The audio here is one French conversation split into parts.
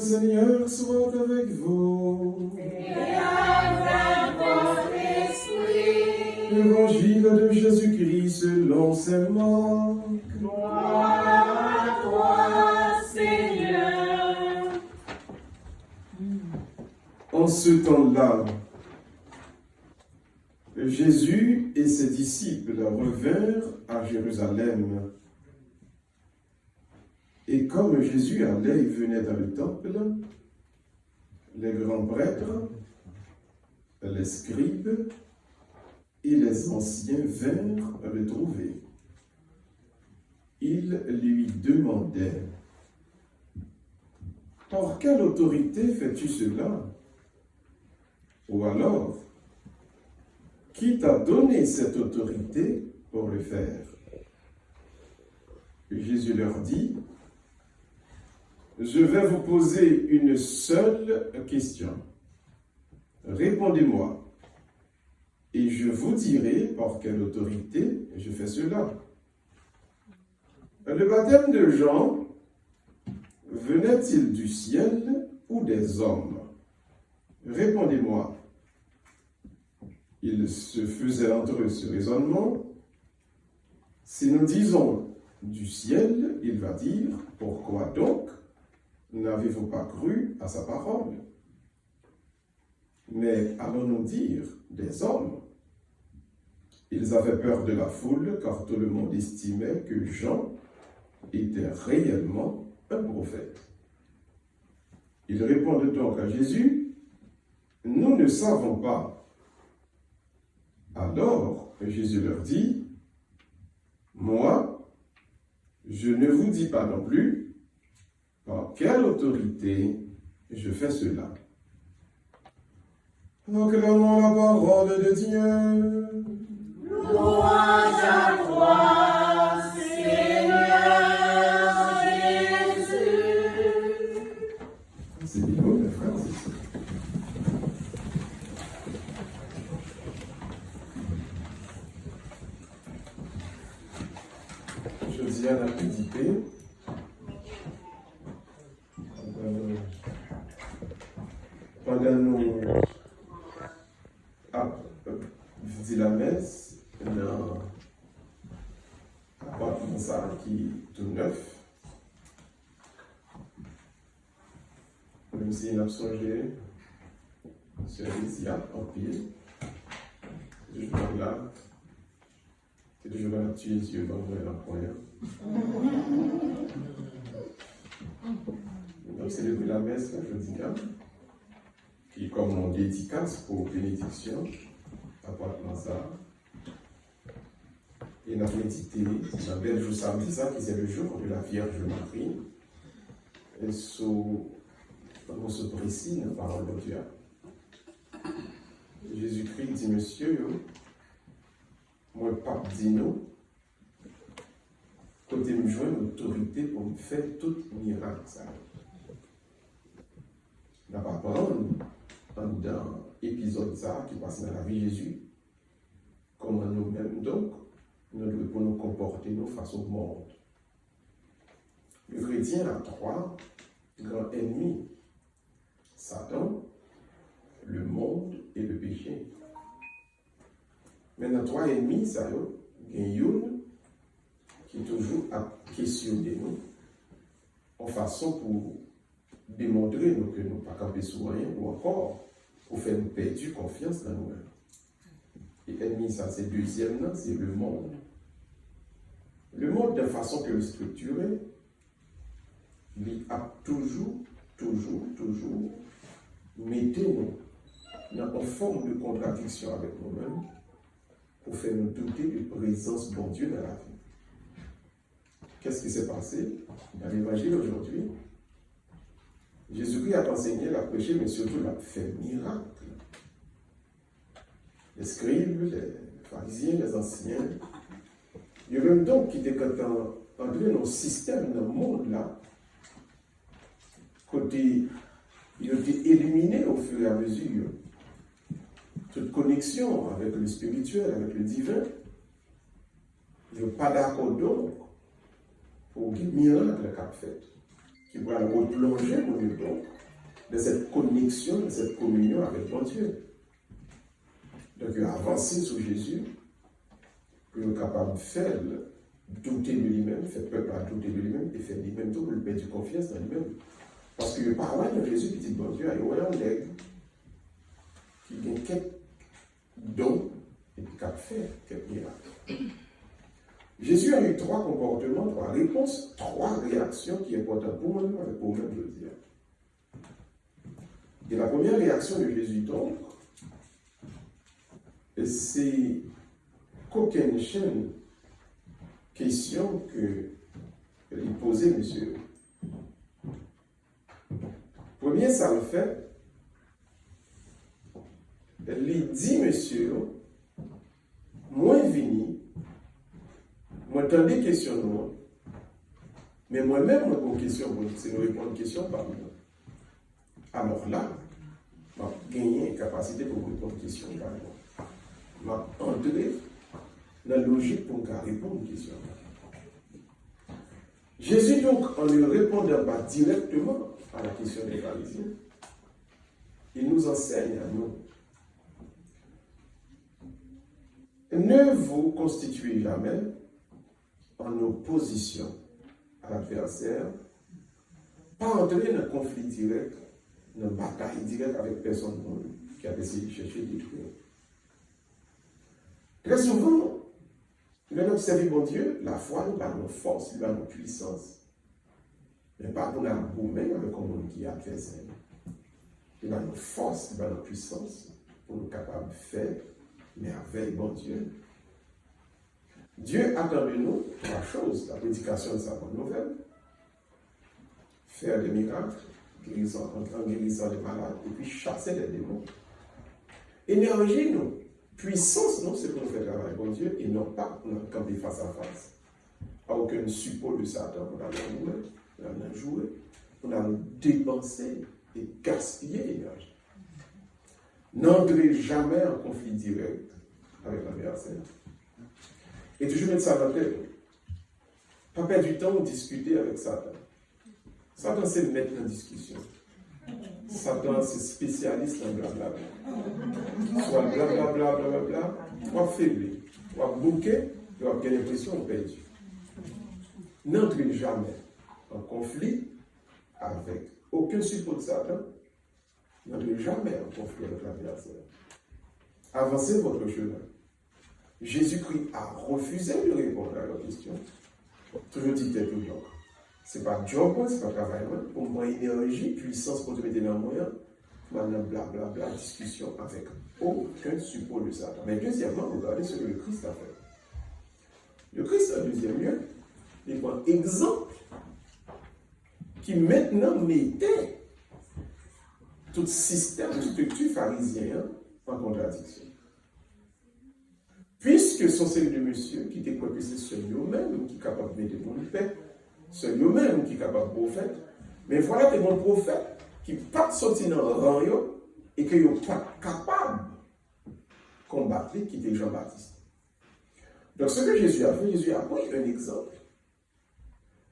Seigneur soit avec vous. Et avec votre esprit. Évangile de Jésus-Christ selon saint Marc. Gloire à toi, Seigneur. En ce temps-là, Jésus et ses disciples revinrent à Jérusalem. Et comme Jésus allait et venait dans le temple, les grands prêtres, les scribes et les anciens vinrent le trouver. Ils lui demandaient: « Par quelle autorité fais-tu cela? Ou alors, qui t'a donné cette autorité pour le faire? » Jésus leur dit: « Je vais vous poser une seule question. Répondez-moi, et je vous dirai par quelle autorité je fais cela. Le baptême de Jean venait-il du ciel ou des hommes? Répondez-moi. » Il se faisait entre eux ce raisonnement. Si nous disons du ciel, il va dire: pourquoi donc n'avez-vous pas cru à sa parole? Mais allons-nous dire des hommes? Ils avaient peur de la foule, car tout le monde estimait que Jean était réellement un prophète. Ils répondent donc à Jésus: nous ne savons pas. Alors Jésus leur dit: moi, je ne vous dis pas non plus par quelle autorité je fais cela. Acclamons la parole de Dieu. Louange à toi, Seigneur Jésus. C'est bien, mes frères et sœurs. Je dis à la méditer. Pendant nous dit la messe, dans appartement ça qui est tout neuf. Même si il a songé sur les en pile, c'est toujours là, c'est toujours là, tu es yeux dans la première. Donc, célébrer la messe, là, je dis, qui est comme mon dédicace pour bénédiction, appartement ça. Et nous avons médité, c'est un bel jour samedi, ça, qui est le jour de la Vierge Marie. Et sous on se précise la parole de Dieu. Jésus-Christ dit: monsieur, moi, pape dit nous, côté me joindre l'autorité pour me faire tout miracle. Ça. Nous allons apprendre dans l'épisode ça qui passe dans la vie de Jésus, comment nous-mêmes, donc, nous devons nous comporter face au monde. Le chrétien a trois grands ennemis: Satan, le monde et le péché. Maintenant, trois ennemis, ça y a une qui est toujours à questionner nous en façon pour démontrer nous que nous ne sommes pas campés sous rien, ou encore pour faire nous perdre confiance dans nous-mêmes. Et l'ennemi, ça c'est deuxième, c'est le monde. Le monde, de façon que le structuré, il a toujours mettez-nous en forme de contradiction avec nous-mêmes pour faire nous douter de la présence de Dieu dans la vie. Qu'est-ce qui s'est passé dans l'évangile aujourd'hui? Jésus-Christ a enseigné, l'a prêché, mais surtout l'a fait miracle. Les scribes, les pharisiens, les anciens, il y a même donc qui étaient entrés dans le système, dans le monde là, côté. Il a été éliminé au fur et à mesure. Toute connexion avec le spirituel, avec le divin. Il n'y a pas d'accord donc pour des miracles qu'a fait. qui va nous replonger pour nous donc de cette connexion, de cette communion avec mon Dieu. Donc, avancer sur Jésus, pour nous capables de faire douter de lui-même, faire peuple à douter de lui-même, et faire lui-même tout pour lui mettre confiance dans lui-même. Parce que le parole de Jésus, petit bon Dieu, il y a un nègre qui a quelques dons et qui a fait quelques miracles. Jésus a eu 3 comportements, 3 réponses, 3 réactions qui sont importantes pour moi-même et pour moi-même, je veux dire. Et la première réaction de Jésus, donc, c'est qu'aucune question qu'il posait, monsieur. Premier, ça le fait. Il dit, monsieur, moi vini, moi entendez des questions, mais moi-même, moi une question, c'est nous répondre à une question par moi. Alors là, je gagné une capacité pour répondre à une question par moi. Je entrer dans la logique pour répondre à une question. Jésus, donc, en ne répondant pas directement à la question des pharisiens, il nous enseigne à nous. Ne vous constituez jamais en opposition à l'adversaire, pas entrer dans un conflit direct, dans une bataille directe avec personne qui a essayé de chercher des trucs. Très souvent, nous observons mon Dieu, la foi nous donne nos forces, nous donne nos puissances. Mais pas pour nous boumer avec un monde qui est adversaire. Il donne nos forces, il donne nos puissances pour nous capables de faire merveille, bon Dieu. Dieu attend de nous 3 choses. La prédication de sa bonne nouvelle, faire des miracles, en guérissant les malades, et puis chasser les démons. Énergie, nous, puissance, non, c'est pour nous faire travailler, bon Dieu, et non pas pour nous camper face à face. À aucun suppôt de Satan pour nous jouer, pour nous dépenser et gaspiller l'énergie. N'entrez jamais en conflit direct avec l'adversaire. Et toujours mettre ça dans la tête. Pas perdre du temps à discuter avec Satan. Satan, c'est le mettre en discussion. Satan, c'est spécialiste dans blablabla. Soit blablabla, blablabla, soit faibli, soit bouquet, tu vas avoir l'impression qu'on perd. N'entrez jamais en conflit avec aucun suppôt de Satan. N'entrez jamais en conflit avec l'adversaire. Avancez votre chemin. Jésus-Christ a refusé de répondre à leur question. Toujours dit tel que job. Ce n'est pas job, ce n'est pas travail. Pour moi, énergie, puissance pour te mettre dans le moyen. Maintenant, blablabla, discussion avec aucun support de Satan. Mais deuxièmement, regardez ce que le Christ a fait. Le Christ, en deuxième lieu, il prend exemple qui maintenant mettait tout système de structure pharisien en contradiction. Puisque son série de monsieur qui était quoi que c'est seul lui-même qui est capable de mettre bon paix, seul lui-même qui est capable de prophète, mais voilà des bons prophètes qui ne sont pas sortis dans le rang et qui ne sont pas capables de combattre qui était Jean-Baptiste. Donc ce que Jésus a fait, Jésus a pris un exemple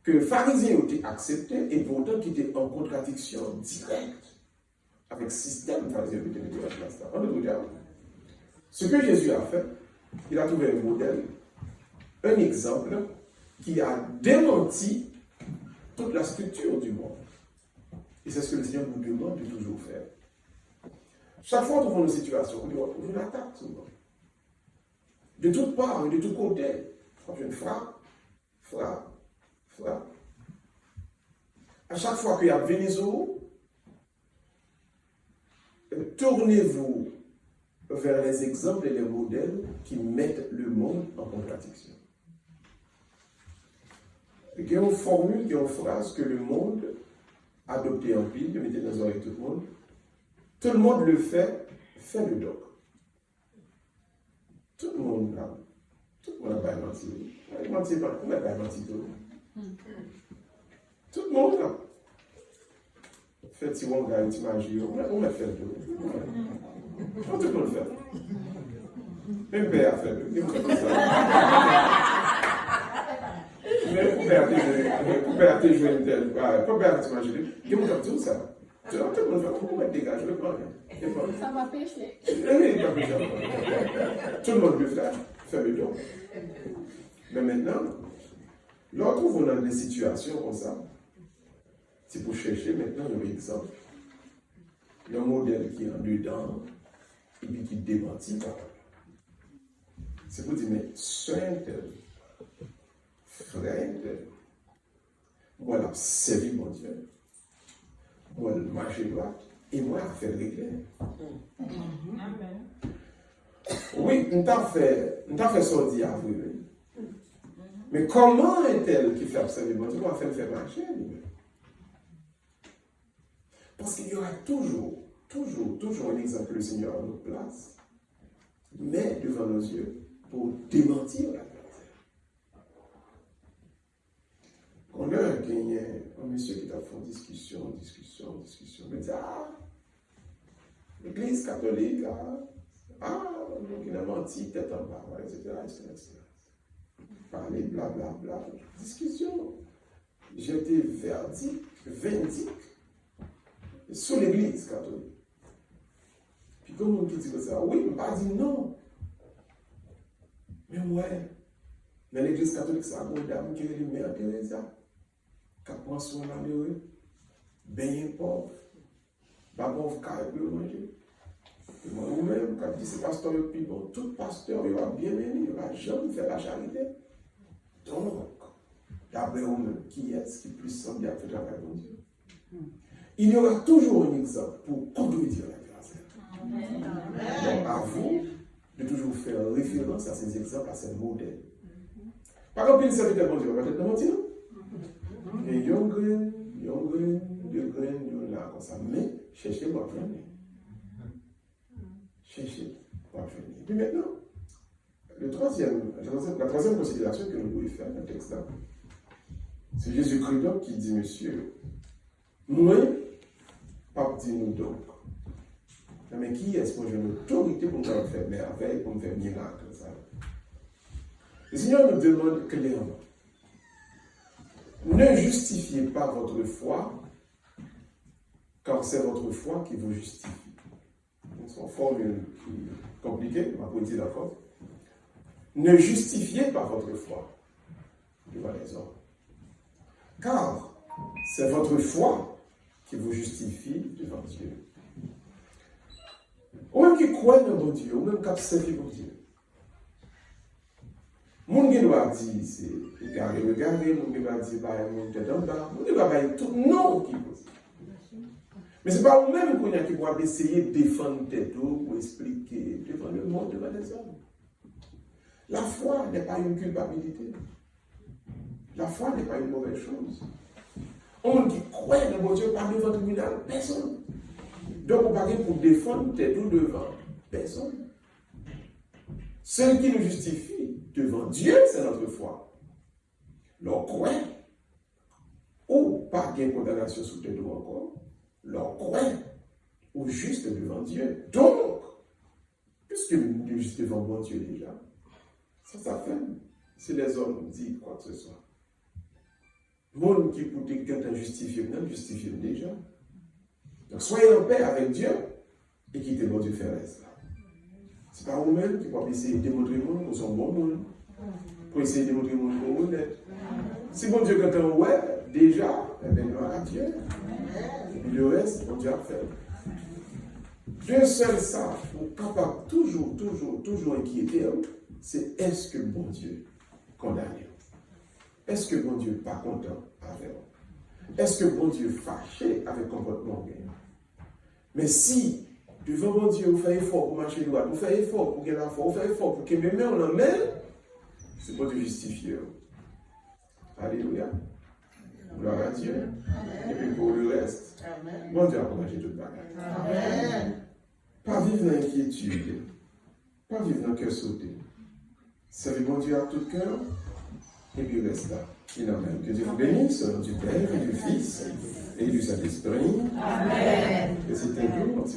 que les pharisiens ont été acceptés et pourtant qui était en contradiction directe avec le système pharisien qui était mis en place. En d'autres termes, ce que Jésus a fait, il a trouvé un modèle, un exemple qui a démenti toute la structure du monde. Et c'est ce que le Seigneur nous demande de toujours faire. Chaque fois qu'on trouve une situation, on doit trouver une attaque souvent. De toutes parts et de tous côtés. Quand une frappe. À chaque fois qu'il y a Venezuela, tournez-vous vers les exemples et les modèles qui mettent le monde en contradiction. Il y a une formule, il y a une phrase que le monde a adoptée en pile, que mettez dans les oreilles tout le monde. Tout le monde le fait, fait le doc. Tout le monde a pas menti. Il ne mentit pas, on n'a pas menti tout. Tout le monde a fait si on a une magie, on a fait tout. Tout le monde fait. Même père a fait. Mais père a fait. Père, tu joué une telle. Pas Père, tu m'as joué. Il m'a dit ça. Tu vois, tout le monde fait comment me dégage, je le prends. Ça m'a pêché. Tout le monde peut faire le don. Mais maintenant, lorsque vous dans des situations comme ça, c'est pour chercher maintenant un exemple. Le modèle qui est en dedans et puis qui démentit pas. C'est pour dire, mais soeur tel, frère tel, moi, je servi mon Dieu. Moi, je marche droit et moi, je fais régler. Oui, on t'a fait sortir à vous. Mais comment est-elle qui fait observer mon Dieu? On va faire marcher. Parce qu'il y aura toujours un exemple que le Seigneur nous place, mais devant nos yeux, pour démentir la vérité. On a gagné un monsieur qui a fait discussion. Il dit, l'Église catholique, il a menti, tête en bas, etc. Parler, blablabla. Discussion. J'étais vindicte sur l'Église catholique. Puis comme on dit que ça, oui, on pas dit non. Mais ouais, dans l'Église catholique, ça a une dame qui est Mère Teresa, qui prend son malheureux, bien pauvre, pas pauvre carré pour manger. Moi-même, quand je dis c'est pasteur le plus bon, tout pasteur, il va bien aimé, il va jamais faire la charité. Donc, d'après vous-même, qui est-ce qui plus semble à faire travail pour Dieu? Il y aura toujours un exemple pour contredire la grâce. Donc, à vous de toujours faire référence à ces exemples, à ces modèles. Par exemple, une serviteur de Dieu, va peut-être mentir. Et yon grain, deux graines, là, comme ça. Mais, cherchez pour apprendre. Cherchez pour apprendre. Puis maintenant, la troisième considération que nous pouvons faire dans le texte là, c'est Jésus-Christ donc qui dit, monsieur, moi, pas dit nous donc. Mais qui est-ce que j'ai l'autorité pour me faire merveille, pour me faire miracle, ça? Le Seigneur nous demande clairement, ne justifiez pas votre foi, car c'est votre foi qui vous justifie. C'est une formule compliquée, on va vous dire d'accord. Ne justifiez pas votre foi devant les hommes, car c'est votre foi qui vous justifie devant Dieu. Ou même qui croit dans mon Dieu, ou même qui observe mon Dieu. Mon qui doit dire, c'est regarder, mon qui doit dire, mon tête en bas, mon qui doit dire tout non qui pose. Mais ce n'est pas vous-même qui doit essayer de défendre tête ou expliquer devant le monde, devant les hommes. La foi n'est pas une culpabilité. La foi n'est pas une mauvaise chose. On qui croit dans mon Dieu par devant le tribunal, personne. Donc on parle pour défendre tête ou devant personne. Celui qui nous justifie devant Dieu, c'est notre foi. Leur croix, ou pas de condamnation sous tête ou encore, leur croix, ou juste devant Dieu. Donc, puisque nous sommes juste devant mon Dieu déjà, ça fait, si les hommes disent quoi que ce soit. Monde qui peut quelqu'un justifié déjà. Donc soyez en paix avec Dieu et quittez mon Dieu faire ça. Ce n'est pas vous-même qui pouvez essayer de démontrer le monde pour son bon monde. Pour essayer de démontrer le monde pour honnête. Si bon Dieu quand on ouais, déjà, eh bien gloire à Dieu. Et puis le reste, bon Dieu a fait. Dieu seul ça, pour capable toujours inquiéter, c'est est-ce que bon Dieu condamne? Est-ce que bon Dieu n'est pas content avec nous? Est-ce que bon Dieu est fâché avec le comportement bien? Mais si, devant bon Dieu, vous faites effort pour marcher droit, vous faites effort pour gagner la foi, vous faites effort pour que mes mains en emmènent, c'est pour Dieu justifier. Alléluia. Gloire à Dieu. Et puis pour le reste, bon Dieu a partagé toute bagarre. Pas vivre dans l'inquiétude, pas vivre dans le cœur sauté. Servez bon Dieu à tout cœur, et puis reste là. Il en même. Que Dieu vous bénisse, au nom du Père et du Fils et du Saint-Esprit. Amen. Que c'est un jour.